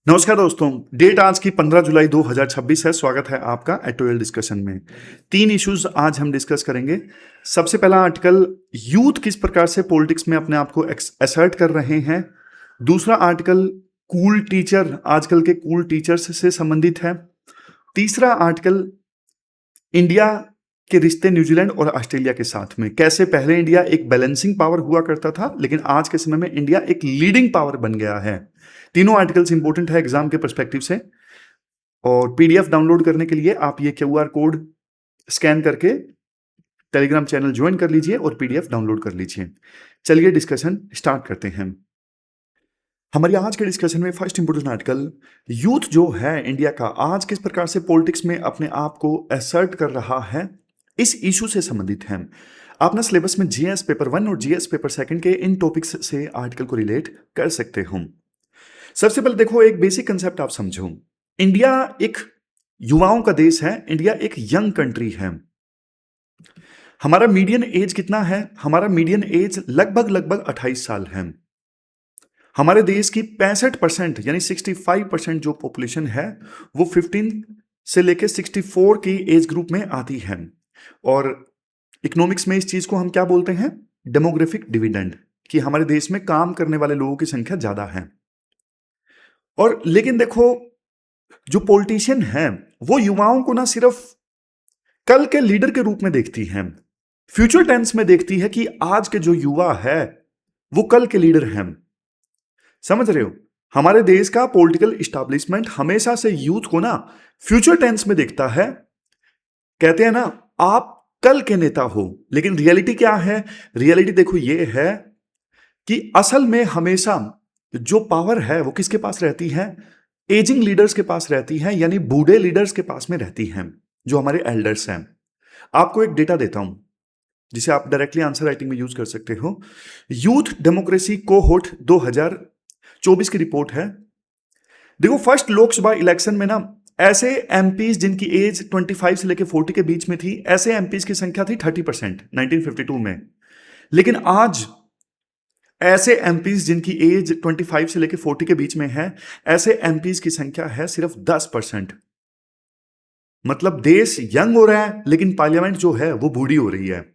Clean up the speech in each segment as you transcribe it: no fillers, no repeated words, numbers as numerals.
नमस्कार दोस्तों। डेट आज की 15 जुलाई 2026 है। स्वागत है आपका एटोयल डिस्कशन में। तीन इश्यूज आज हम डिस्कस करेंगे। सबसे पहला आर्टिकल, यूथ किस प्रकार से पॉलिटिक्स में अपने आप को असर्ट कर रहे हैं। दूसरा आर्टिकल, कूल टीचर, आजकल के कूल टीचर्स से संबंधित है। तीसरा आर्टिकल, इंडिया के रिश्ते न्यूजीलैंड और ऑस्ट्रेलिया के साथ में, कैसे पहले इंडिया एक बैलेंसिंग पावर हुआ करता था लेकिन आज के समय में इंडिया एक लीडिंग पावर बन गया है। तीनों आर्टिकल्स इंपॉर्टेंट है एग्जाम के पर्सपेक्टिव से। और पीडीएफ डाउनलोड करने के लिए आप ये क्यूआर कोड स्कैन करके टेलीग्राम चैनल ज्वाइन कर लीजिए और पीडीएफ डाउनलोड कर लीजिए। चलिए डिस्कशन स्टार्ट करते हैं। हमारी आज के डिस्कशन में फर्स्ट इंपोर्टेंट आर्टिकल, यूथ जो है इंडिया का आज किस प्रकार से पॉलिटिक्स में अपने आप को असर्ट कर रहा है, इस इशू से संबंधित है। आप ना सिलेबस में जीएस पेपर 1 और जीएस पेपर 2 के इन टॉपिक्स से आर्टिकल को रिलेट कर सकते हो। सबसे पहले देखो, एक बेसिक कंसेप्ट आप समझो। इंडिया एक युवाओं का देश है, इंडिया एक यंग कंट्री है। हमारा मीडियन एज कितना है? हमारा मीडियन एज लगभग 28 साल है। हमारे देश की 65% यानी 65% जो पॉपुलेशन है वो 15 से लेकर 64 की एज ग्रुप में आती है। और इकोनॉमिक्स में इस चीज को हम क्या बोलते हैं? डेमोग्राफिक डिविडेंड, कि हमारे देश में काम करने वाले लोगों की संख्या ज्यादा है। और लेकिन देखो, जो पॉलिटिशियन है वो युवाओं को ना सिर्फ कल के लीडर के रूप में देखती है, फ्यूचर टेंस में देखती है कि आज के जो युवा है वो कल के लीडर हैं। समझ रहे हो? हमारे देश का पॉलिटिकल इस्टेब्लिशमेंट हमेशा से यूथ को ना फ्यूचर टेंस में देखता है। कहते हैं ना, आप कल के नेता हो, लेकिन रियलिटी क्या है? रियलिटी देखो ये है कि असल में हमेशा जो पावर है वो किसके पास रहती है? एजिंग लीडर्स के पास रहती है, यानी बूढ़े लीडर्स के पास में रहती है, जो हमारे एल्डर्स हैं। आपको एक डेटा देता हूं जिसे आप डायरेक्टली आंसर राइटिंग में यूज कर सकते हो। यूथ डेमोक्रेसी कोहोर्ट 2024 की रिपोर्ट है। देखो, फर्स्ट लोकसभा इलेक्शन में ना ऐसे एमपीज जिनकी एज 25 से लेकर 40 के बीच में थी, ऐसे एमपीज की संख्या थी 30% 1952 में। लेकिन आज ऐसे एमपीज जिनकी एज 25 से लेकर 40 के बीच में है, ऐसे एमपीज की संख्या है सिर्फ 10%। मतलब देश यंग हो रहा है लेकिन पार्लियामेंट जो है वो बूढ़ी हो रही है।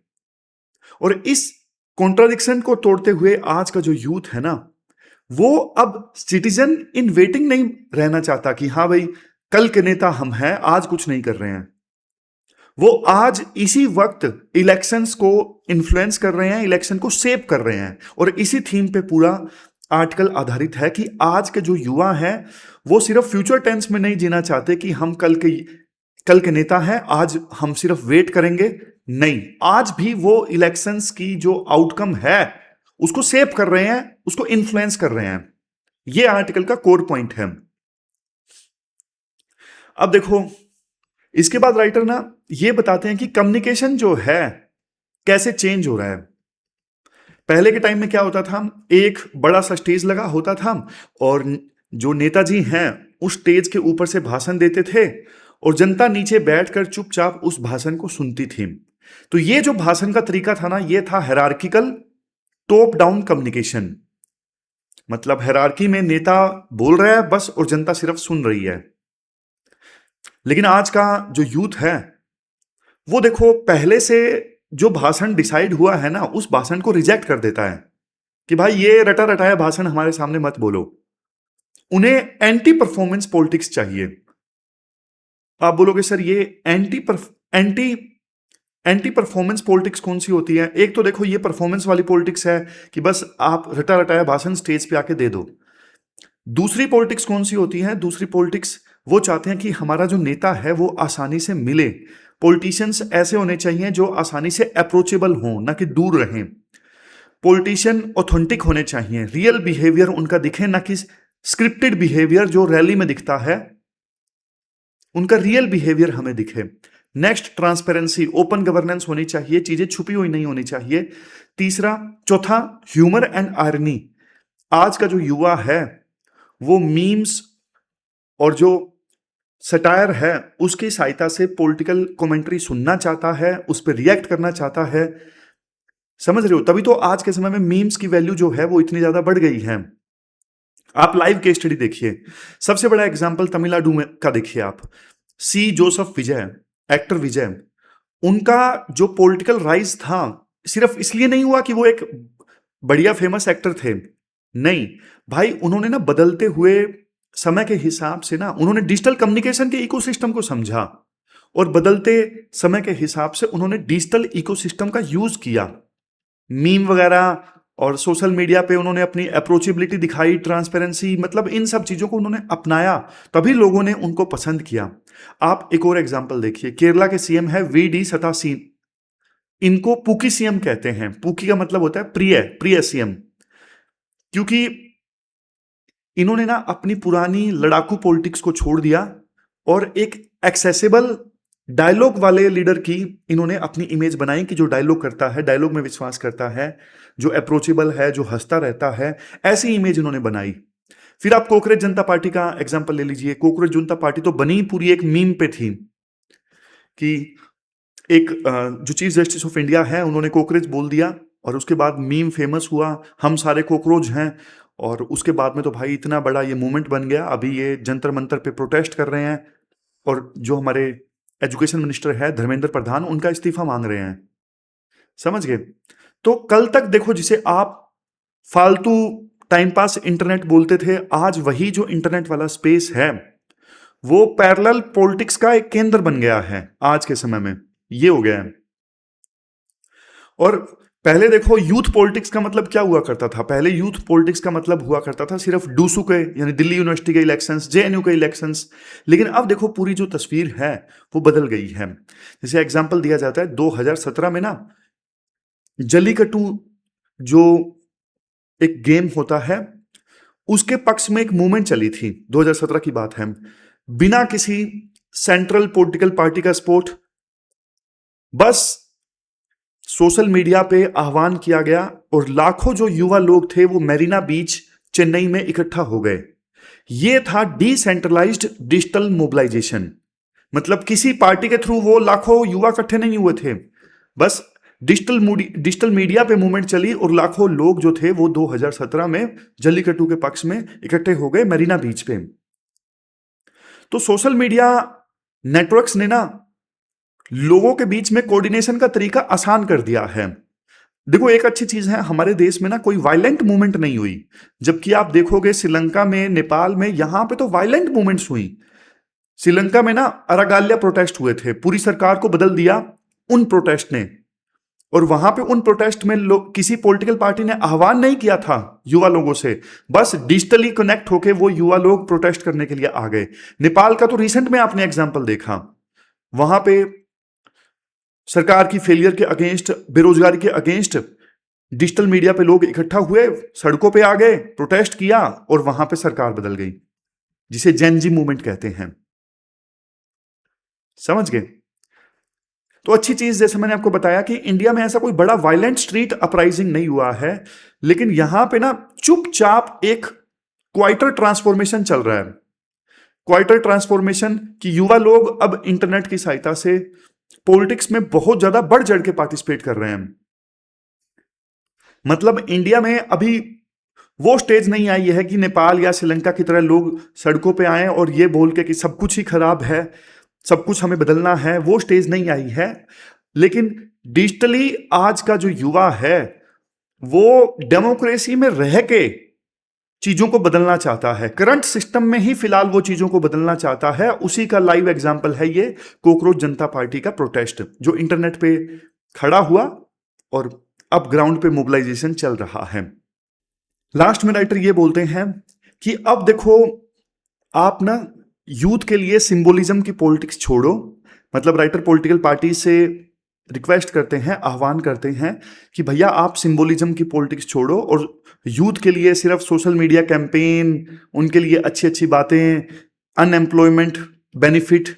और इस कॉन्ट्राडिक्शन को तोड़ते हुए आज का जो यूथ है ना, वो अब सिटीजन इन वेटिंग नहीं रहना चाहता कि हाँ भाई कल के नेता हम हैं, आज कुछ नहीं कर रहे हैं। वो आज इसी वक्त इलेक्शंस को इन्फ्लुएंस कर रहे हैं, इलेक्शन को शेप कर रहे हैं। और इसी थीम पे पूरा आर्टिकल आधारित है कि आज के जो युवा हैं वो सिर्फ फ्यूचर टेंस में नहीं जीना चाहते कि हम कल के नेता हैं, आज हम सिर्फ वेट करेंगे। नहीं, आज भी वो इलेक्शंस की जो आउटकम है उसको शेप कर रहे हैं, उसको इन्फ्लुएंस कर रहे हैं। ये आर्टिकल का कोर पॉइंट है। अब देखो, इसके बाद राइटर ना ये बताते हैं कि कम्युनिकेशन जो है कैसे चेंज हो रहा है। पहले के टाइम में क्या होता था? एक बड़ा सा स्टेज लगा होता था और जो नेताजी हैं उस स्टेज के ऊपर से भाषण देते थे और जनता नीचे बैठकर चुपचाप उस भाषण को सुनती थी। तो ये जो भाषण का तरीका था ना, ये था हायरार्किकल टॉप डाउन कम्युनिकेशन। मतलब हायरार्की में नेता बोल रहा है बस और जनता सिर्फ सुन रही है। लेकिन आज का जो यूथ है वो देखो, पहले से जो भाषण डिसाइड हुआ है ना, उस भाषण को रिजेक्ट कर देता है कि भाई ये रटा रटाया भाषण हमारे सामने मत बोलो। उन्हें एंटी परफॉर्मेंस पॉलिटिक्स चाहिए। आप बोलोगे सर ये एंटी परफॉर्मेंस पॉलिटिक्स कौन सी होती है? एक तो देखो, ये परफॉर्मेंस वाली पॉलिटिक्स है कि बस आप रटा रटाया भाषण स्टेज पे आके दे दो। दूसरी पॉलिटिक्स कौन सी होती है? दूसरी पॉलिटिक्स वो चाहते हैं कि हमारा जो नेता है वो आसानी से मिले। पॉलिटिशियंस ऐसे होने चाहिए जो आसानी से अप्रोचेबल हों, ना कि दूर रहें। पॉलिटिशियन ऑथेंटिक होने चाहिए, रियल बिहेवियर उनका दिखे, ना कि स्क्रिप्टेड बिहेवियर जो रैली में दिखता है। उनका रियल बिहेवियर हमें दिखे। नेक्स्ट, ट्रांसपेरेंसी, ओपन गवर्नेंस होनी चाहिए, चीजें छुपी हुई नहीं होनी चाहिए। चौथा, ह्यूमर एंड आयरनी। आज का जो युवा है वो मीम्स और जो सटायर है उसकी सहायता से पॉलिटिकल कमेंट्री सुनना चाहता है, उस पर रिएक्ट करना चाहता है। समझ रहे हो? तभी तो आज के समय में मीम्स की वैल्यू जो है वो इतनी ज्यादा बढ़ गई है। आप लाइव केस स्टडी देखिए। सबसे बड़ा एग्जाम्पल तमिलनाडु में का देखिए आप। सी जोसेफ विजय, एक्टर विजय, उनका जो पॉलिटिकल राइज था सिर्फ इसलिए नहीं हुआ कि वो एक बढ़िया फेमस एक्टर थे। नहीं भाई, उन्होंने ना बदलते हुए समय के हिसाब से ना उन्होंने डिजिटल कम्युनिकेशन के इकोसिस्टम को समझा और बदलते समय के हिसाब से उन्होंने डिजिटल इकोसिस्टम का यूज किया। मीम वगैरह और सोशल मीडिया पे उन्होंने अपनी अप्रोचेबिलिटी दिखाई, ट्रांसपेरेंसी, मतलब इन सब चीजों को उन्होंने अपनाया, तभी लोगों ने उनको पसंद किया। आप एक और एग्जांपल देखिए, केरला के सीएम है वीडी सतासी। इनको पूकी सीएम कहते हैं। पूकी का मतलब होता है प्रिय, प्रिय सीएम, क्योंकि इन्होंने ना अपनी पुरानी लड़ाकू पॉलिटिक्स को छोड़ दिया और एक एक्सेसिबल डायलॉग वाले लीडर की इन्होंने अपनी इमेज बनाई कि जो डायलॉग करता है, डायलॉग में विश्वास करता है, जो अप्रोचेबल है, जो हंसता रहता है, ऐसी इमेज इन्होंने बनाई। फिर आप कॉकरोच जनता पार्टी का एग्जांपल ले लीजिए। कॉकरोच जनता पार्टी तो बनी पूरी एक मीम पे थी कि एक जो चीफ जस्टिस ऑफ इंडिया है उन्होंने कॉकरोच बोल दिया और उसके बाद मीम फेमस हुआ, हम सारे कॉकरोच हैं। और उसके बाद में तो भाई इतना बड़ा ये मूवमेंट बन गया, अभी ये जंतर मंतर पे प्रोटेस्ट कर रहे हैं और जो हमारे एजुकेशन मिनिस्टर है धर्मेंद्र प्रधान, उनका इस्तीफा मांग रहे हैं। समझ गए? तो कल तक देखो, जिसे आप फालतू टाइम पास इंटरनेट बोलते थे, आज वही जो इंटरनेट वाला स्पेस है वो पैरेलल पॉलिटिक्स का एक केंद्र बन गया है। आज के समय में ये हो गया है। और पहले देखो, यूथ पॉलिटिक्स का मतलब क्या हुआ करता था? पहले यूथ पॉलिटिक्स का मतलब हुआ करता था सिर्फ डूसू के, यानी दिल्ली यूनिवर्सिटी के इलेक्शंस, जेएनयू के इलेक्शंस। लेकिन अब देखो पूरी जो तस्वीर है वो बदल गई है। जैसे एग्जांपल दिया जाता है 2017 में ना जल्लीकट्टू जो एक गेम होता है उसके पक्ष में एक मूवमेंट चली थी। 2017 की बात है। बिना किसी सेंट्रल पॉलिटिकल पार्टी का सपोर्ट, बस सोशल मीडिया पे आह्वान किया गया और लाखों जो युवा लोग थे वो मेरीना बीच चेन्नई में इकट्ठा हो गए। ये था डिसेंट्रलाइज्ड डिजिटल मोबिलाइजेशन। मतलब किसी पार्टी के थ्रू वो लाखों युवा इकट्ठे नहीं हुए थे, बस डिजिटल मीडिया पे मूवमेंट चली और लाखों लोग जो थे वो 2017 में जल्लीकट्टू के पक्ष में इकट्ठे हो गए मेरीना बीच पे। तो सोशल मीडिया नेटवर्क्स ने ना लोगों के बीच में कोऑर्डिनेशन का तरीका आसान कर दिया है। देखो एक अच्छी चीज है, हमारे देश में ना कोई वायलेंट मूवमेंट नहीं हुई, जबकि आप देखोगे श्रीलंका में, नेपाल में, यहां पे तो वायलेंट मूवमेंट्स हुई। श्रीलंका में ना अरागाल्या प्रोटेस्ट हुए थे, पूरी सरकार को बदल दिया उन प्रोटेस्ट ने। और वहां पे उन प्रोटेस्ट में लोग, किसी पॉलिटिकल पार्टी ने आह्वान नहीं किया था युवा लोगों से, बस डिजिटली कनेक्ट होके वो युवा लोग प्रोटेस्ट करने के लिए आ गए। नेपाल का तो रिसेंट में आपने एग्जाम्पल देखा, वहां पे सरकार की फेलियर के अगेंस्ट, बेरोजगारी के अगेंस्ट डिजिटल मीडिया पे लोग इकट्ठा हुए, सड़कों पे आ गए, प्रोटेस्ट किया और वहां पे सरकार बदल गई, जिसे जेन जी मूवमेंट कहते हैं। समझ गए? तो अच्छी चीज, जैसे मैंने आपको बताया कि इंडिया में ऐसा कोई बड़ा वायलेंट स्ट्रीट अपराइजिंग नहीं हुआ है, लेकिन यहां पे ना चुपचाप एक क्वाइटर ट्रांसफॉर्मेशन चल रहा है। क्वाइटर ट्रांसफॉर्मेशन कि युवा लोग अब इंटरनेट की सहायता से पॉलिटिक्स में बहुत ज्यादा बढ़ चढ़ के पार्टिसिपेट कर रहे हैं। मतलब इंडिया में अभी वो स्टेज नहीं आई है कि नेपाल या श्रीलंका की तरह लोग सड़कों पे आए और ये बोल के कि सब कुछ ही खराब है, सब कुछ हमें बदलना है, वो स्टेज नहीं आई है। लेकिन डिजिटली आज का जो युवा है वो डेमोक्रेसी में रह के चीजों को बदलना चाहता है, करंट सिस्टम में ही फिलहाल वो चीजों को बदलना चाहता है। उसी का लाइव एग्जांपल है ये कॉकरोच जनता पार्टी का प्रोटेस्ट, जो इंटरनेट पे खड़ा हुआ और अब ग्राउंड पे मोबिलाइजेशन चल रहा है। लास्ट में राइटर ये बोलते हैं कि अब देखो, आप ना यूथ के लिए सिंबोलिज्म की पॉलिटिक्स छोड़ो। मतलब राइटर पॉलिटिकल पार्टी से रिक्वेस्ट करते हैं, आह्वान करते हैं कि भैया आप सिंबोलिज्म की पॉलिटिक्स छोड़ो और यूथ के लिए सिर्फ सोशल मीडिया कैंपेन, उनके लिए अच्छी अच्छी बातें, अनएम्प्लॉयमेंट बेनिफिट,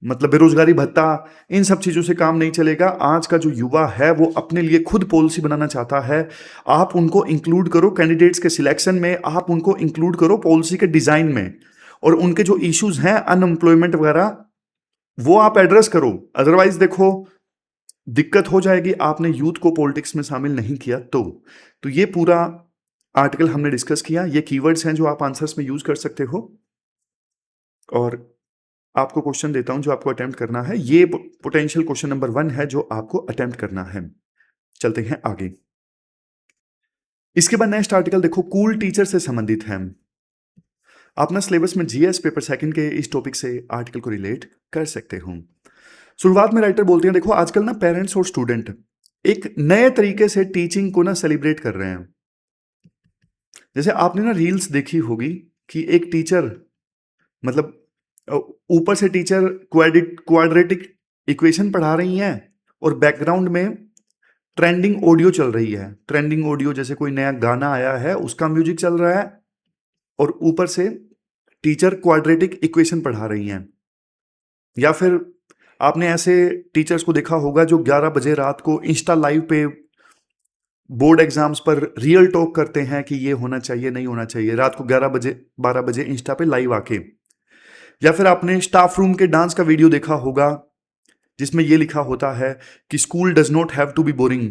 मतलब बेरोजगारी भत्ता, इन सब चीजों से काम नहीं चलेगा। आज का जो युवा है वो अपने लिए खुद पॉलिसी बनाना चाहता है। आप उनको इंक्लूड करो कैंडिडेट्स के सिलेक्शन में, आप उनको इंक्लूड करो पॉलिसी के डिजाइन में, और उनके जो इश्यूज हैं अनएम्प्लॉयमेंट वगैरह वो आप एड्रेस करो। अदरवाइज देखो दिक्कत हो जाएगी, आपने यूथ को पॉलिटिक्स में शामिल नहीं किया तो ये पूरा आर्टिकल हमने डिस्कस किया। ये कीवर्ड्स हैं जो आप आंसर्स में यूज कर सकते हो, और आपको क्वेश्चन देता हूं जो आपको अटेम्प्ट करना है। ये पोटेंशियल क्वेश्चन नंबर 1 है जो आपको अटेम्प्ट करना है। चलते हैं आगे। इसके बाद नेक्स्ट आर्टिकल देखो, कूल टीचर से संबंधित है। अपना सिलेबस में जीएस पेपर सेकंड के इस टॉपिक से आर्टिकल को रिलेट कर सकते हो। शुरुआत में राइटर बोलते हैं, देखो आजकल ना पेरेंट्स और स्टूडेंट एक नए तरीके से टीचिंग को ना सेलिब्रेट कर रहे हैं। जैसे आपने ना रील्स देखी होगी कि एक टीचर, मतलब ऊपर से टीचर क्वाड्रेटिक इक्वेशन पढ़ा रही हैं और बैकग्राउंड में ट्रेंडिंग ऑडियो चल रही है। ट्रेंडिंग ऑडियो जैसे कोई नया गाना आया है उसका म्यूजिक चल रहा है, और ऊपर से टीचर क्वाड्रेटिक इक्वेशन पढ़ा रही हैं। या फिर आपने ऐसे टीचर्स को देखा होगा जो 11 बजे रात को इंस्टा लाइव पे बोर्ड एग्जाम्स पर रियल टॉक करते हैं कि ये होना चाहिए नहीं होना चाहिए, रात को 11 बजे 12 बजे इंस्टा पे लाइव आके। या फिर आपने स्टाफ रूम के डांस का वीडियो देखा होगा जिसमें ये लिखा होता है कि school does not have to be boring.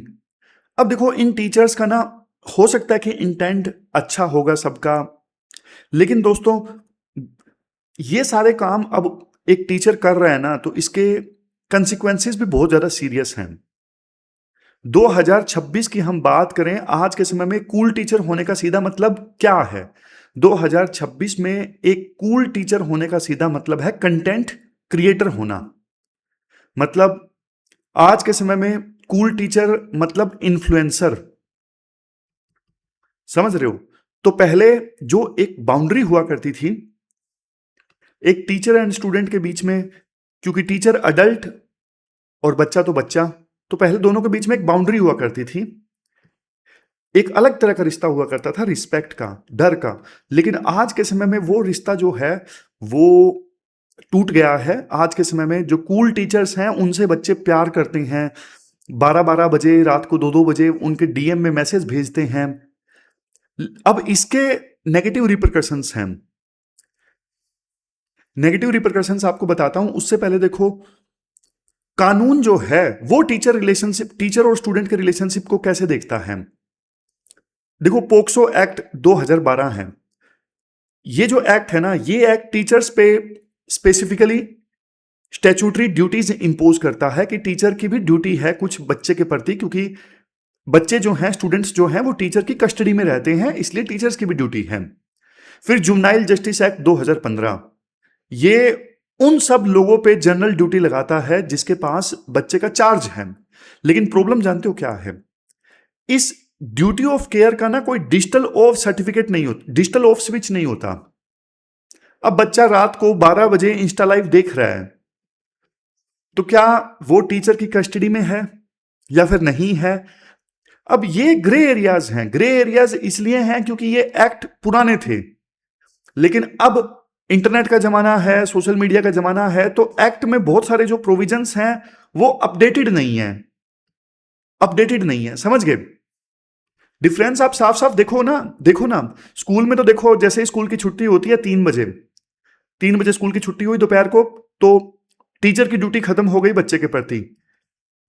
अब देखो इन टीचर्स का ना हो सकता है कि इंटेंट अच्छा होगा सबका, लेकिन दोस्तों ये सारे काम अब एक टीचर कर रहा है ना, तो इसके कंसिक्वेंसेस भी बहुत ज्यादा सीरियस हैं। 2026 की हम बात करें, आज के समय में कूल टीचर होने का सीधा मतलब क्या है? 2026 में एक कूल टीचर होने का सीधा मतलब है कंटेंट क्रिएटर होना। मतलब आज के समय में कूल टीचर मतलब इन्फ्लुएंसर, समझ रहे हो? तो पहले जो एक बाउंड्री हुआ करती थी एक टीचर एंड स्टूडेंट के बीच में, क्योंकि टीचर अडल्ट और बच्चा तो बच्चा, तो पहले दोनों के बीच में एक बाउंड्री हुआ करती थी, एक अलग तरह का रिश्ता हुआ करता था, रिस्पेक्ट का, डर का। लेकिन आज के समय में वो रिश्ता जो है वो टूट गया है। आज के समय में जो कूल टीचर्स हैं उनसे बच्चे प्यार करते हैं, 12-12 बजे रात को 2-2 बजे उनके डीएम में मैसेज भेजते हैं। अब इसके नेगेटिव रिपरकशंस हैं। नेगेटिव रिपरकशंस आपको बताता हूं, उससे पहले देखो कानून जो है वो टीचर और स्टूडेंट के रिलेशनशिप को कैसे देखता है। देखो पोक्सो एक्ट 2012 है। ये जो एक्ट है ना, ये एक्ट टीचर्स पे स्पेसिफिकली स्टैट्यूटरी ड्यूटीज इंपोज करता है कि टीचर की भी ड्यूटी है कुछ बच्चे के प्रति, क्योंकि बच्चे जो हैं, स्टूडेंट्स जो हैं वो टीचर की कस्टडी में रहते हैं, इसलिए टीचर्स की भी ड्यूटी है। फिर जुवेनाइल जस्टिस एक्ट 2015, ये उन सब लोगों पे जनरल ड्यूटी लगाता है जिसके पास बच्चे का चार्ज है। लेकिन प्रॉब्लम जानते हो क्या है? इस ड्यूटी ऑफ केयर का ना कोई डिजिटल ऑफ सर्टिफिकेट नहीं होता, डिजिटल ऑफ स्विच नहीं होता। अब बच्चा रात को 12 बजे इंस्टा लाइव देख रहा है, तो क्या वो टीचर की कस्टडी में है या फिर नहीं है? अब ये ग्रे एरियाज हैं। ग्रे एरियाज इसलिए हैं क्योंकि ये एक्ट पुराने थे, लेकिन अब इंटरनेट का जमाना है, सोशल मीडिया का जमाना है, तो एक्ट में बहुत सारे जो प्रोविजंस हैं वो अपडेटेड नहीं है, अपडेटेड नहीं है। समझ गए डिफरेंस? आप साफ साफ देखो ना, देखो ना स्कूल में तो देखो, जैसे स्कूल की छुट्टी होती है 3 बजे स्कूल की छुट्टी हुई दोपहर को, तो टीचर की ड्यूटी खत्म हो गई बच्चे के प्रति।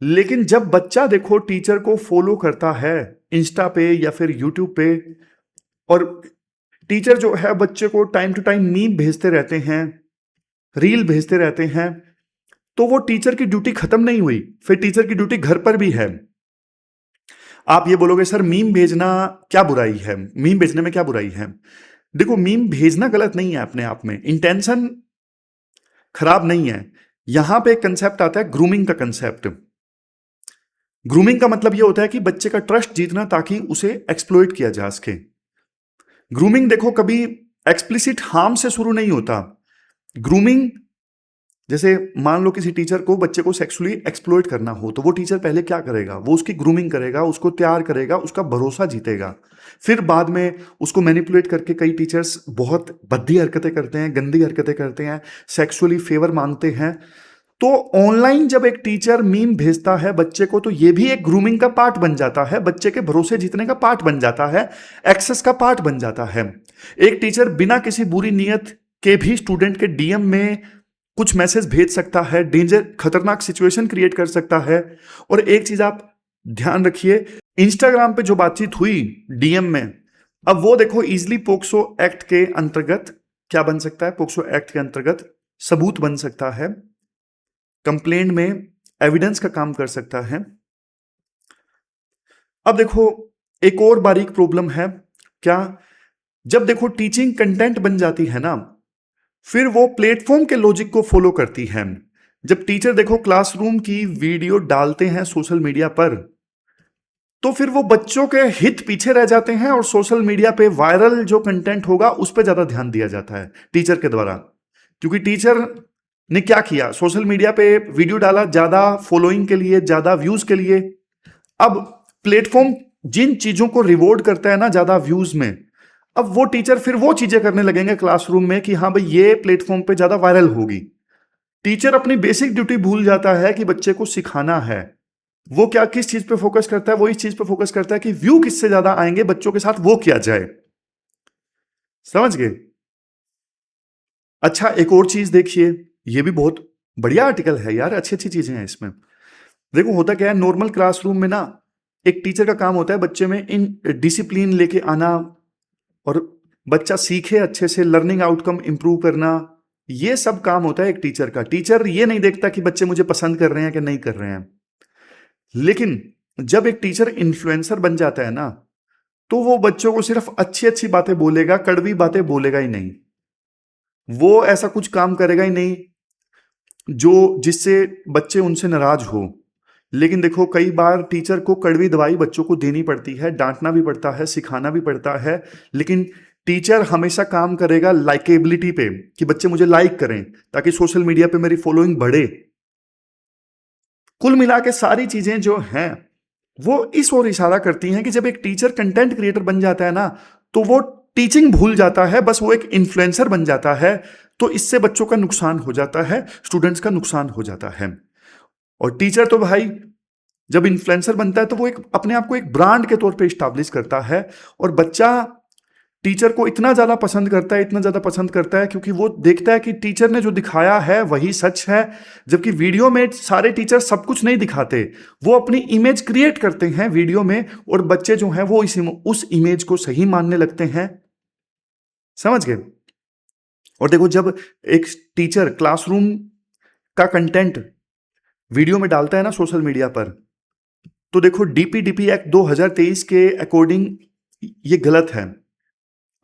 लेकिन जब बच्चा देखो टीचर को फॉलो करता है इंस्टा पे या फिर यूट्यूब पे, और टीचर जो है बच्चे को टाइम टू टाइम मीम भेजते रहते हैं, रील भेजते रहते हैं, तो वो टीचर की ड्यूटी खत्म नहीं हुई, फिर टीचर की ड्यूटी घर पर भी है। आप ये बोलोगे सर मीम भेजना क्या बुराई है, मीम भेजने में क्या बुराई है? देखो मीम भेजना गलत नहीं है अपने आप में, इंटेंशन खराब नहीं है। यहां पे एक कंसेप्ट आता है ग्रूमिंग का कंसेप्ट। ग्रूमिंग का मतलब ये होता है कि बच्चे का ट्रस्ट जीतना ताकि उसे एक्सप्लॉइट किया जा सके। ग्रूमिंग देखो कभी एक्सप्लिसिट हार्म से शुरू नहीं होता। ग्रूमिंग जैसे मान लो किसी टीचर को बच्चे को सेक्सुअली एक्सप्लॉइट करना हो, तो वो टीचर पहले क्या करेगा? वो उसकी ग्रूमिंग करेगा, उसको तैयार करेगा, उसका भरोसा जीतेगा, फिर बाद में उसको मैनिपुलेट करके कई टीचर्स बहुत भद्दी हरकतें करते हैं, गंदी हरकतें करते हैं, सेक्सुअली फेवर मांगते हैं। तो ऑनलाइन जब एक टीचर मीम भेजता है बच्चे को, तो ये भी एक ग्रूमिंग का पार्ट बन जाता है, बच्चे के भरोसे जीतने का पार्ट बन जाता है, एक्सेस का पार्ट बन जाता है। एक टीचर बिना किसी बुरी नीयत के भी स्टूडेंट के डीएम में कुछ मैसेज भेज सकता है, डेंजर खतरनाक सिचुएशन क्रिएट कर सकता है। और एक चीज आप ध्यान रखिए, इंस्टाग्राम पे जो बातचीत हुई डीएम में, अब वो देखो इजिली पोक्सो एक्ट के अंतर्गत क्या बन सकता है, पोक्सो एक्ट के अंतर्गत सबूत बन सकता है, कंप्लेंट में एविडेंस का काम कर सकता है। अब देखो एक और बारीक प्रॉब्लम है क्या, जब देखो टीचिंग कंटेंट बन जाती है ना, फिर वो प्लेटफॉर्म के लॉजिक को फॉलो करती है। जब टीचर देखो क्लासरूम की वीडियो डालते हैं सोशल मीडिया पर, तो फिर वो बच्चों के हित पीछे रह जाते हैं और सोशल मीडिया पे वायरल जो कंटेंट होगा उस पर ज्यादा ध्यान दिया जाता है टीचर के द्वारा। क्योंकि टीचर ने क्या किया, सोशल मीडिया पे वीडियो डाला ज्यादा फॉलोइंग के लिए, ज्यादा व्यूज के लिए। अब प्लेटफॉर्म जिन चीजों को रिवॉर्ड करता है ना ज्यादा व्यूज में, अब वो टीचर फिर वो चीजें करने लगेंगे क्लासरूम में कि हाँ भाई ये प्लेटफॉर्म पे ज्यादा वायरल होगी। टीचर अपनी बेसिक ड्यूटी भूल जाता है कि बच्चे को सिखाना है। वो क्या किस चीज पे फोकस करता है, वो इस चीज पे फोकस करता है कि व्यू किससे ज्यादा आएंगे बच्चों के साथ, वो किया जाए। समझ गए? अच्छा एक और चीज देखिए, ये भी बहुत बढ़िया आर्टिकल है यार, अच्छी अच्छी चीजें हैं इसमें। देखो होता क्या है, नॉर्मल क्लासरूम में ना एक टीचर का काम होता है बच्चे में इन डिसिप्लिन लेके आना और बच्चा सीखे अच्छे से, लर्निंग आउटकम इंप्रूव करना, ये सब काम होता है एक टीचर का। टीचर ये नहीं देखता कि बच्चे मुझे पसंद कर रहे हैं कि नहीं कर रहे हैं। लेकिन जब एक टीचर इन्फ्लुएंसर बन जाता है ना, तो वो बच्चों को सिर्फ अच्छी अच्छी बातें बोलेगा, कड़वी बातें बोलेगा ही नहीं। वो ऐसा कुछ काम करेगा ही नहीं जो जिससे बच्चे उनसे नाराज हो। लेकिन देखो कई बार टीचर को कड़वी दवाई बच्चों को देनी पड़ती है, डांटना भी पड़ता है, सिखाना भी पड़ता है, लेकिन टीचर हमेशा काम करेगा लाइकेबिलिटी पे कि बच्चे मुझे लाइक करें ताकि सोशल मीडिया पे मेरी फॉलोइंग बढ़े। कुल मिला के सारी चीजें जो हैं वो इस ओर इशारा करती हैं कि जब एक टीचर कंटेंट क्रिएटर बन जाता है ना, तो वो टीचिंग भूल जाता है, बस वो एक इन्फ्लुएंसर बन जाता है। तो इससे बच्चों का नुकसान हो जाता है, स्टूडेंट्स का नुकसान हो जाता है। और टीचर तो भाई जब इन्फ्लुएंसर बनता है तो वो एक अपने आप को एक ब्रांड के तौर पे इस्टेब्लिश करता है, और बच्चा टीचर को इतना ज्यादा पसंद करता है, इतना ज्यादा पसंद करता है क्योंकि वो देखता है कि टीचर ने जो दिखाया है वही सच है। जबकि वीडियो में सारे टीचर सब कुछ नहीं दिखाते, वो अपनी इमेज क्रिएट करते हैं वीडियो में, और बच्चे जो हैं वो उस इमेज को सही मानने लगते हैं। समझ गए? और देखो जब एक टीचर क्लासरूम का कंटेंट वीडियो में डालता है ना सोशल मीडिया पर, तो देखो डीपीडीपी एक्ट 2023 के अकॉर्डिंग ये गलत है।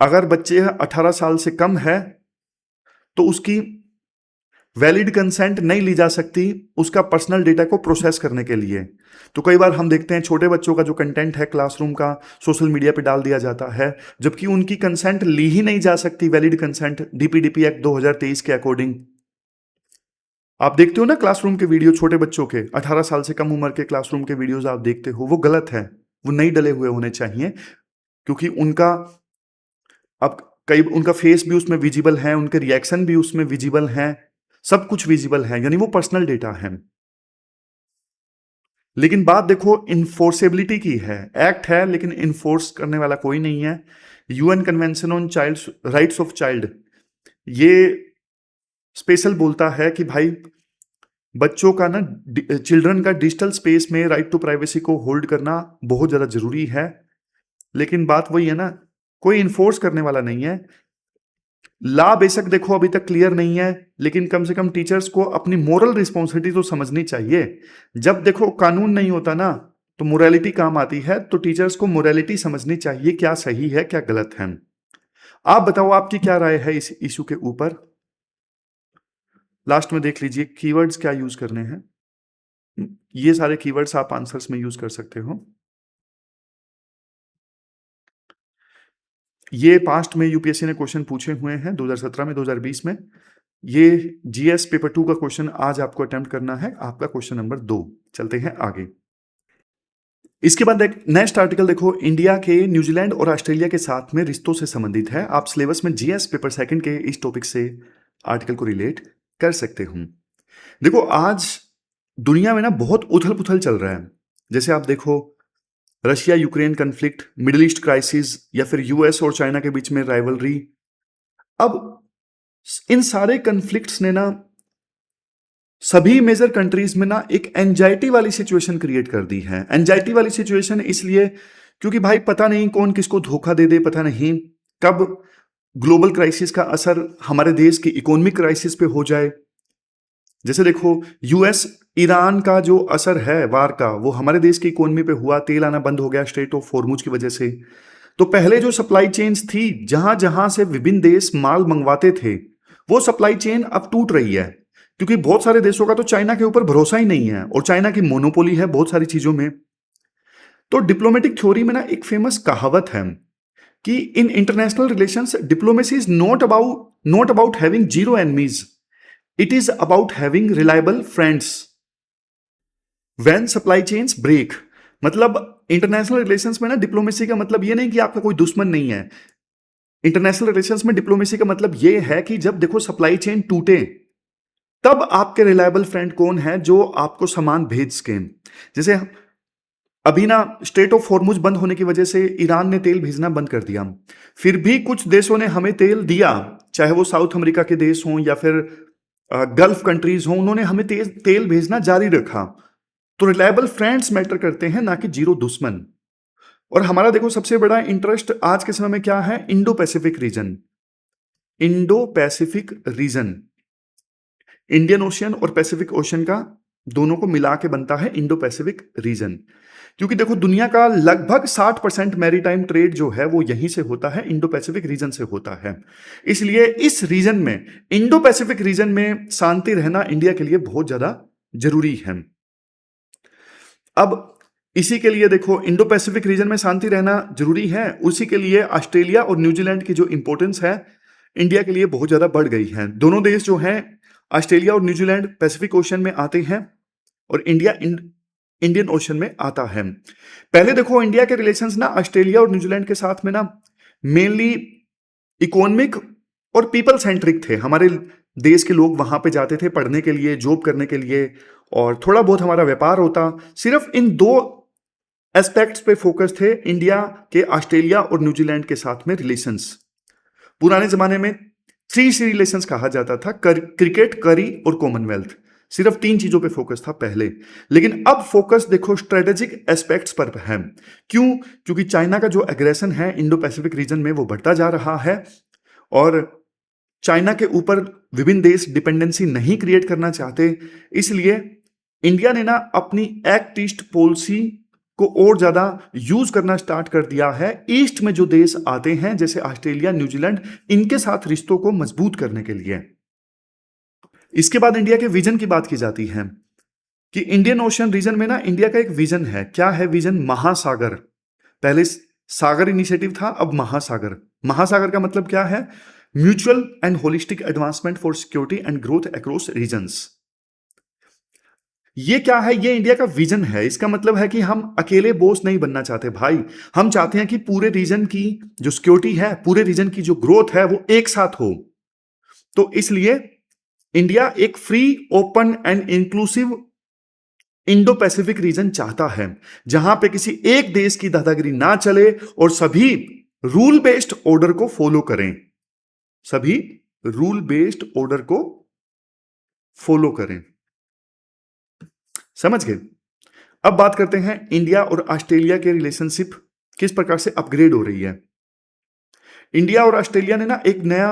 अगर बच्चे 18 साल से कम है तो उसकी वैलिड कंसेंट नहीं ली जा सकती उसका पर्सनल डेटा को प्रोसेस करने के लिए। तो कई बार हम देखते हैं छोटे बच्चों का जो कंटेंट है क्लासरूम का सोशल मीडिया पे डाल दिया जाता है, जबकि उनकी कंसेंट ली ही नहीं जा सकती, वैलिड कंसेंट डीपीडीपी एक्ट 2023 के अकॉर्डिंग। आप देखते हो ना क्लासरूम के वीडियो, छोटे बच्चों के 18 साल से कम उम्र के क्लासरूम के वीडियोस आप देखते हो, वो गलत है, वो नहीं डले हुए होने चाहिए। क्योंकि उनका अब कई उनका फेस भी उसमें विजिबल है, उनके रिएक्शन भी उसमें विजिबल हैं, सब कुछ विजिबल है, यानी वो पर्सनल डेटा है। लेकिन बात देखो इन्फोर्सेबिलिटी की है, एक्ट है लेकिन इन्फोर्स करने वाला कोई नहीं है। UN convention on child rights of child ये स्पेशल बोलता है कि भाई बच्चों का ना, चिल्ड्रन का डिजिटल स्पेस में राइट टू प्राइवेसी को होल्ड करना बहुत ज्यादा जरूरी है। लेकिन बात वही है ना, कोई इन्फोर्स करने वाला नहीं है। ला बेशक देखो अभी तक क्लियर नहीं है, लेकिन कम से कम टीचर्स को अपनी मोरल रिस्पॉन्सिबिलिटी तो समझनी चाहिए। जब देखो कानून नहीं होता ना तो मोरालिटी काम आती है, तो टीचर्स को मोरालिटी समझनी चाहिए, क्या सही है क्या गलत है। आप बताओ आपकी क्या राय है इस इशू के ऊपर। लास्ट में देख लीजिए कीवर्ड्स क्या यूज करने हैं, ये सारे कीवर्ड्स आप आंसर्स में यूज कर सकते हो। ये पास्ट में यूपीएससी ने क्वेश्चन पूछे हुए हैं 2017 में, 2020 में। ये जीएस पेपर 2 का क्वेश्चन आज आपको अटेम्प्ट करना है, आपका क्वेश्चन नंबर 2। चलते हैं आगे। इसके बाद नेक्स्ट आर्टिकल देखो, इंडिया के न्यूजीलैंड और ऑस्ट्रेलिया के साथ में रिश्तों से संबंधित है। आप सिलेबस में जीएस पेपर 2 के इस टॉपिक से आर्टिकल को रिलेट कर सकते हो। देखो आज दुनिया में ना बहुत उथल पुथल चल रहा है। जैसे आप देखो Russia Ukraine conflict, middle east crisis, या फिर यूएस और चाइना के बीच में राइवलरी। अब इन सारे कन्फ्लिक्ट्स ने ना सभी मेजर कंट्रीज में ना एक एंजाइटी वाली सिचुएशन क्रिएट कर दी है। एंजाइटी वाली सिचुएशन इसलिए क्योंकि भाई पता नहीं कौन किसको धोखा दे दे, पता नहीं कब ग्लोबल क्राइसिस का असर हमारे देश की इकोनॉमिक क्राइसिस पे हो जाए। जैसे देखो, यूएस ईरान का जो असर है वार का, वो हमारे देश की इकोनॉमी पे हुआ। तेल आना बंद हो गया स्ट्रेट ऑफ हॉर्मुज की वजह से। तो पहले जो सप्लाई चेन्स थी, जहां जहां से विभिन्न देश माल मंगवाते थे, वो सप्लाई चेन अब टूट रही है, क्योंकि बहुत सारे देशों का तो चाइना के ऊपर भरोसा ही नहीं है, और चाइना की मोनोपोली है बहुत सारी चीजों में। तो डिप्लोमेटिक थ्योरी में ना एक फेमस कहावत है कि in international relations diplomacy is not about having zero enemies, it is about having reliable friends when supply chains break. मतलब इंटरनेशनल रिलेशंस में ना डिप्लोमेसी का मतलब ये नहीं कि आपका कोई दुश्मन नहीं है। इंटरनेशनल रिलेशंस में डिप्लोमेसी का मतलब ये है कि जब देखो सप्लाई चेन टूटे, तब आपके रिलायबल फ्रेंड कौन है जो आपको सामान भेज सके। जैसे अभी ना स्ट्रेट ऑफ हॉर्मुज बंद होने की वजह से ईरान ने तेल भेजना बंद कर दिया। फिर भी कुछ देशों ने हमें तेल दिया, चाहे वो साउथ अमेरिका के देश हों या फिर गल्फ कंट्रीज हों, उन्होंने हमें तेल भेजना जारी रखा। तो रिलायबल फ्रेंड्स मैटर करते हैं, ना कि जीरो दुश्मन। और हमारा देखो सबसे बड़ा इंटरेस्ट आज के समय में क्या है? Indo Pacific region. Indo Pacific region Indian ocean और पैसिफिक ओशियन का दोनों को मिला के बनता है इंडो पैसिफिक रीजन। क्योंकि देखो दुनिया का लगभग 60% मैरीटाइम ट्रेड जो है वो यहीं से होता है, इंडो पैसिफिक रीजन से होता है। इसलिए इस रीजन में, इंडो पैसिफिक रीजन में शांति रहना इंडिया के लिए बहुत ज्यादा जरूरी है। अब इसी के लिए देखो, इंडो पैसिफिक रीजन में शांति रहना जरूरी है, उसी के लिए ऑस्ट्रेलिया और न्यूजीलैंड की जो इंपॉर्टेंस है इंडिया के लिए बहुत ज्यादा बढ़ गई है। दोनों देश जो हैं, ऑस्ट्रेलिया और न्यूजीलैंड पैसिफिक ओशन में आते हैं और इंडिया इंडियन ओशन में आता है। पहले देखो इंडिया के रिलेशंस ना ऑस्ट्रेलिया और न्यूजीलैंड के साथ में ना मेनली इकोनॉमिक और पीपल सेंट्रिक थे। हमारे देश के लोग वहां पे जाते थे पढ़ने के लिए, जॉब करने के लिए, और थोड़ा बहुत हमारा व्यापार होता। सिर्फ इन दो एस्पेक्ट्स पे फोकस थे इंडिया के ऑस्ट्रेलिया और न्यूजीलैंड के साथ में रिलेशंस। पुराने जमाने में 3C रिलेशंस कहा जाता था, क्रिकेट, करी और कॉमनवेल्थ। सिर्फ 3 चीजों पे फोकस था पहले, लेकिन अब फोकस देखो स्ट्रेटेजिक एस्पेक्ट्स पर है। क्यों? क्योंकि चाइना का जो एग्रेशन है इंडो पैसिफिक रीजन में वो बढ़ता जा रहा है, और चाइना के ऊपर विभिन्न देश डिपेंडेंसी नहीं क्रिएट करना चाहते। इसलिए इंडिया ने ना अपनी एक्ट ईस्ट पॉलिसी को और ज्यादा यूज करना स्टार्ट कर दिया है। ईस्ट में जो देश आते हैं जैसे ऑस्ट्रेलिया, न्यूजीलैंड, इनके साथ रिश्तों को मजबूत करने के लिए। इसके बाद इंडिया के विजन की बात की जाती है कि इंडियन ओशन रीजन में ना इंडिया का एक विजन है। क्या है विजन? महासागर। पहले सागर इनिशिएटिव था, अब महासागर। महासागर का मतलब क्या है? Mutual and holistic advancement for security and growth across regions. ये क्या है? ये इंडिया का विजन है। इसका मतलब है कि हम अकेले बॉस नहीं बनना चाहते भाई, हम चाहते हैं कि पूरे रीजन की जो सिक्योरिटी है, पूरे रीजन की जो ग्रोथ है, वो एक साथ हो। तो इसलिए इंडिया एक free, open and inclusive Indo Pacific region चाहता है, जहां पे किसी एक देश की दादागिरी ना चले और सभी रूल बेस्ड ऑर्डर को फॉलो करें। सभी रूल बेस्ड ऑर्डर को फॉलो करें। समझ गए? अब बात करते हैं इंडिया और ऑस्ट्रेलिया के रिलेशनशिप किस प्रकार से अपग्रेड हो रही है। इंडिया और ऑस्ट्रेलिया ने ना एक नया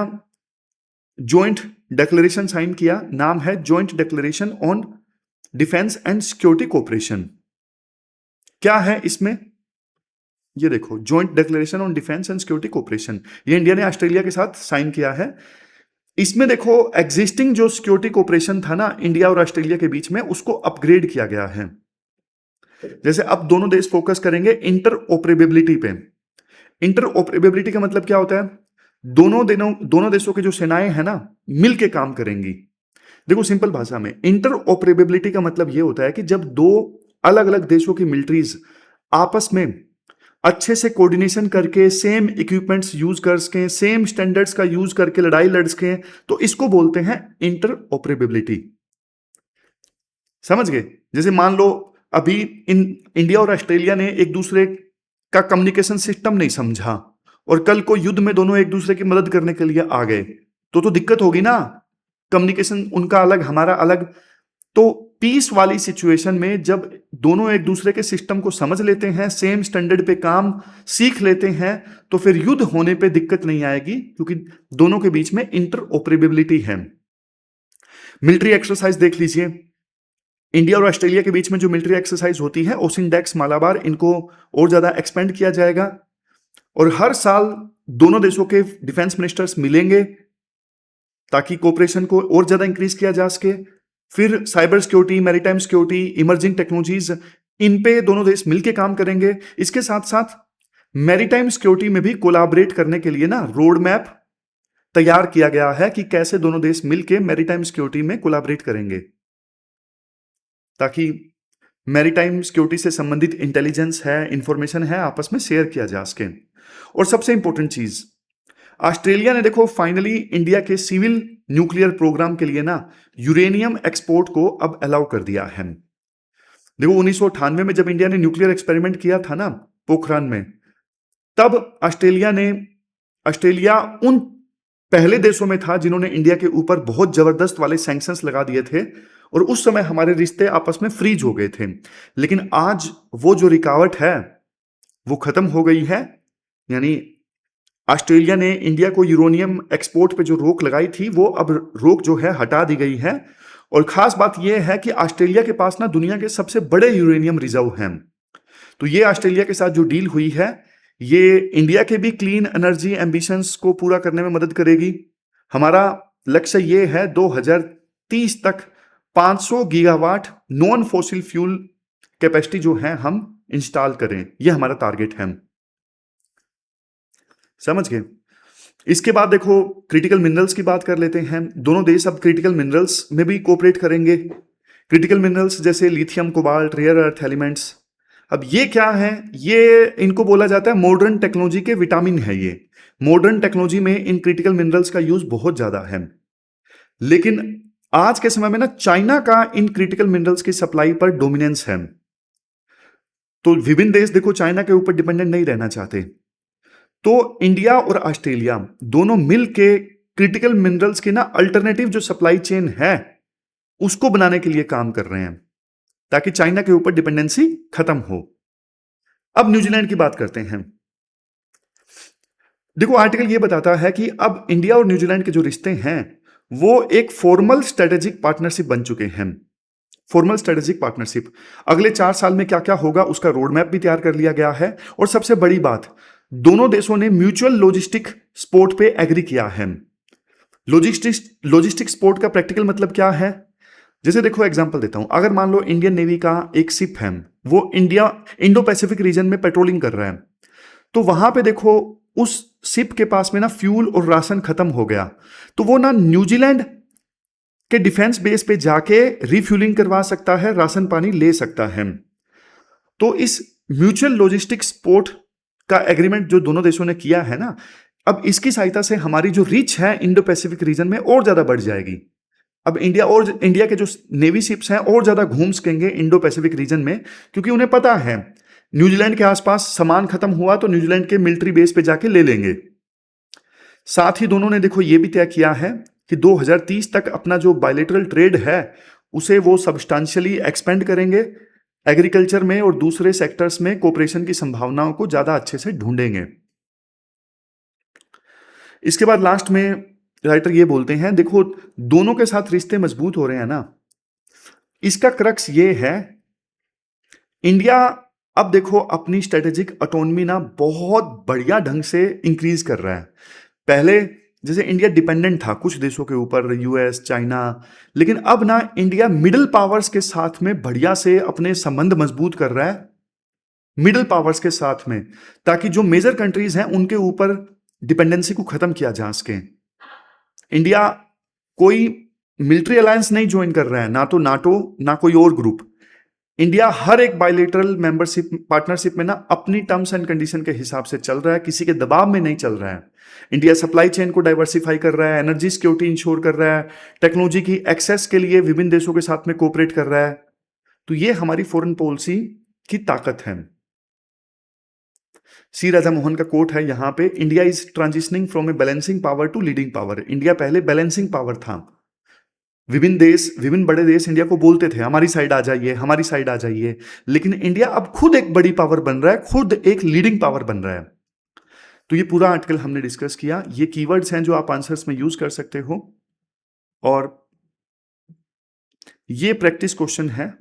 ज्वाइंट डिक्लेरेशन साइन किया, नाम है joint declaration on defence and security cooperation. क्या है इसमें? ये देखो, joint declaration on defence and security cooperation, ये इंडिया ने ऑस्ट्रेलिया के साथ साइन किया है। इसमें देखो एग्जिस्टिंग जो सिक्योरिटी कोऑपरेशन था ना इंडिया और ऑस्ट्रेलिया के बीच में, उसको अपग्रेड किया गया है। जैसे अब दोनों देश फोकस करेंगे इंटरऑपरेबिलिटी पे। इंटरऑपरेबिलिटी का मतलब क्या होता है? दोनों देशों की जो सेनाएं हैं ना मिल के काम करेंगी। देखो सिंपल भाषा में इंटरऑपरेबिलिटी का मतलब ये होता है कि जब दो अलग अलग देशों की मिलिट्रीज आपस में अच्छे से कोऑर्डिनेशन करके सेम इक्विपमेंट्स यूज कर सकें, सेम स्टैंडर्ड्स का यूज करके लड़ाई लड़ सकें, तो इसको बोलते हैं इंटरऑपरेबिलिटी। समझ गए? जैसे मान लो अभी इंडिया और ऑस्ट्रेलिया ने एक दूसरे का कम्युनिकेशन सिस्टम नहीं समझा और कल को युद्ध में दोनों एक दूसरे की मदद करने के लिए आ गए, तो दिक्कत होगी ना। कम्युनिकेशन उनका अलग, हमारा अलग। तो पीस वाली सिचुएशन में जब दोनों एक दूसरे के सिस्टम को समझ लेते हैं, सेम स्टैंडर्ड पे काम सीख लेते हैं, तो फिर युद्ध होने पे दिक्कत नहीं आएगी, क्योंकि दोनों के बीच में इंटरऑपरेबिलिटी है। मिलिट्री एक्सरसाइज देख लीजिए, इंडिया और ऑस्ट्रेलिया के बीच में जो मिलिट्री एक्सरसाइज होती है, ओसिनडेक्स, मालाबार, इनको और ज्यादा एक्सपेंड किया जाएगा और हर साल दोनों देशों के डिफेंस मिनिस्टर्स मिलेंगे ताकि कोऑपरेशन को और ज्यादा इंक्रीज किया जा सके। फिर cyber security, maritime security, emerging technologies, इन पे दोनों देश मिलकर काम करेंगे। इसके साथ साथ मैरीटाइम सिक्योरिटी में भी कोलैबोरेट करने के लिए ना रोड मैप तैयार किया गया है कि कैसे दोनों देश मिलकर मैरीटाइम सिक्योरिटी में कोलैबोरेट करेंगे, ताकि मैरीटाइम सिक्योरिटी से संबंधित इंटेलिजेंस है, इंफॉर्मेशन है, आपस में शेयर किया जा सके। और सबसे इंपॉर्टेंट चीज, ऑस्ट्रेलिया ने देखो फाइनली इंडिया के सिविल न्यूक्लियर प्रोग्राम के लिए ना यूरेनियम एक्सपोर्ट को अब अलाउ कर दिया है। देखो 1998 में जब इंडिया ने न्यूक्लियर एक्सपेरिमेंट किया था ना पोखरान में, तब ऑस्ट्रेलिया उन पहले देशों में था जिन्होंने इंडिया के ऊपर बहुत जबरदस्त वाले सैंक्शंस लगा दिए थे और उस समय हमारे रिश्ते आपस में फ्रीज हो गए थे। लेकिन आज वो जो रुकावट है वो खत्म हो गई है, यानी ऑस्ट्रेलिया ने इंडिया को यूरेनियम एक्सपोर्ट पे जो रोक लगाई थी वो अब रोक जो है हटा दी गई है। और खास बात यह है कि ऑस्ट्रेलिया के पास ना दुनिया के सबसे बड़े यूरेनियम रिजर्व हैं। तो ये ऑस्ट्रेलिया के साथ जो डील हुई है, ये इंडिया के भी क्लीन एनर्जी एम्बिशंस को पूरा करने में मदद करेगी। हमारा लक्ष्य ये है 2030 तक 500 gigawatt non fossil fuel capacity जो है हम इंस्टॉल करें, यह हमारा टारगेट है। समझ गए? इसके बाद देखो क्रिटिकल मिनरल्स की बात कर लेते हैं। दोनों देश अब क्रिटिकल मिनरल्स में भी कोऑपरेट करेंगे। क्रिटिकल मिनरल्स जैसे lithium, cobalt, rare earth elements. अब ये क्या है? ये इनको बोला जाता है मॉडर्न टेक्नोलॉजी के विटामिन है। ये मॉडर्न टेक्नोलॉजी में इन क्रिटिकल मिनरल्स का यूज बहुत ज्यादा है। लेकिन आज के समय में ना चाइना का इन क्रिटिकल मिनरल्स की सप्लाई पर डोमिनेंस है। तो विभिन्न देश देखो चाइना के ऊपर डिपेंडेंट नहीं रहना चाहते। तो इंडिया और ऑस्ट्रेलिया दोनों मिल के क्रिटिकल मिनरल्स की ना अल्टरनेटिव जो सप्लाई चेन है उसको बनाने के लिए काम कर रहे हैं, ताकि चाइना के ऊपर डिपेंडेंसी खत्म हो। अब न्यूजीलैंड की बात करते हैं। देखो आर्टिकल ये बताता है कि अब इंडिया और न्यूजीलैंड के जो रिश्ते हैं वो एक फॉर्मल स्ट्रेटेजिक पार्टनरशिप बन चुके हैं। फॉर्मल स्ट्रेटेजिक पार्टनरशिप, अगले 4 साल में क्या क्या होगा उसका रोड मैप भी तैयार कर लिया गया है। और सबसे बड़ी बात, दोनों देशों ने म्यूचुअल लॉजिस्टिक सपोर्ट पे एग्री किया है। लॉजिस्टिक सपोर्ट का प्रैक्टिकल मतलब क्या है? जैसे देखो एग्जांपल देता हूं, अगर मान लो इंडियन नेवी का एक शिप है, वो इंडो पैसिफिक रीजन में पेट्रोलिंग कर रहा है, तो वहां पे देखो उस शिप के पास में ना फ्यूल और राशन खत्म हो गया, तो वो ना न्यूजीलैंड के डिफेंस बेस पे जाके रिफ्यूलिंग करवा सकता है, राशन पानी ले सकता है। तो इस म्यूचुअल लॉजिस्टिक सपोर्ट का एग्रीमेंट जो दोनों देशों ने किया है ना, अब इसकी सहायता से हमारी जो रीच है इंडो पैसिफिक रीजन में और ज्यादा बढ़ जाएगी। अब इंडिया के जो नेवी शिप्स हैं और ज्यादा घूम सकेंगे इंडो पैसिफिक रीजन में, क्योंकि उन्हें पता है न्यूजीलैंड के आसपास सामान खत्म हुआ तो न्यूजीलैंड के मिलिट्री बेस पे जाके ले लेंगे। साथ ही दोनों ने देखो ये भी तय किया है कि 2030 तक अपना जो बायलैटरल ट्रेड है उसे वो सब्सटेंशियली एक्सपेंड करेंगे। एग्रीकल्चर में और दूसरे सेक्टर्स में कोऑपरेशन की संभावनाओं को ज्यादा अच्छे से ढूंढेंगे। इसके बाद लास्ट में राइटर ये बोलते हैं, देखो दोनों के साथ रिश्ते मजबूत हो रहे हैं ना, इसका क्रक्स ये है, इंडिया अब देखो अपनी स्ट्रेटेजिक ऑटोनॉमी ना बहुत बढ़िया ढंग से इंक्रीज कर रहा है। पहले जैसे इंडिया डिपेंडेंट था कुछ देशों के ऊपर, यूएस, चाइना, लेकिन अब ना इंडिया मिडिल पावर्स के साथ में बढ़िया से अपने संबंध मजबूत कर रहा है मिडिल पावर्स के साथ में, ताकि जो मेजर कंट्रीज हैं उनके ऊपर डिपेंडेंसी को खत्म किया जा सके। इंडिया कोई मिलिट्री अलायंस नहीं ज्वाइन कर रहा है, ना तो नाटो ना कोई और ग्रुप। इंडिया हर एक बायलैटरल मेंबरशिप पार्टनरशिप में ना अपनी टर्म्स एंड कंडीशन के हिसाब से चल रहा है, किसी के दबाव में नहीं चल रहा है। इंडिया सप्लाई चेन को डाइवर्सिफाई कर रहा है, एनर्जी सिक्योरिटी इंश्योर कर रहा है, टेक्नोलॉजी की एक्सेस के लिए विभिन्न देशों के साथ में कोऑपरेट कर रहा है। तो ये हमारी फॉरेन पॉलिसी की ताकत है। सी राजा मोहन का कोट है यहां पे, India is transitioning from a balancing power to leading power. India पहले बैलेंसिंग पावर था, विभिन्न बड़े देश इंडिया को बोलते थे हमारी साइड आ जाइए, हमारी साइड आ जाइए, लेकिन इंडिया अब खुद एक बड़ी पावर बन रहा है, खुद एक लीडिंग पावर बन रहा है। तो ये पूरा आर्टिकल हमने डिस्कस किया। ये कीवर्ड्स हैं जो आप आंसर्स में यूज कर सकते हो, और ये प्रैक्टिस क्वेश्चन है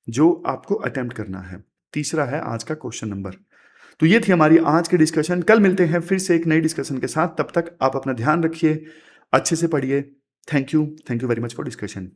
जो आपको अटेम्प्ट करना है। तीसरा है आज का क्वेश्चन नंबर। तो ये थी हमारी आज की डिस्कशन। कल मिलते हैं फिर से एक नई डिस्कशन के साथ। तब तक आप अपना ध्यान रखिए, अच्छे से पढ़िए। Thank you very much for discussion.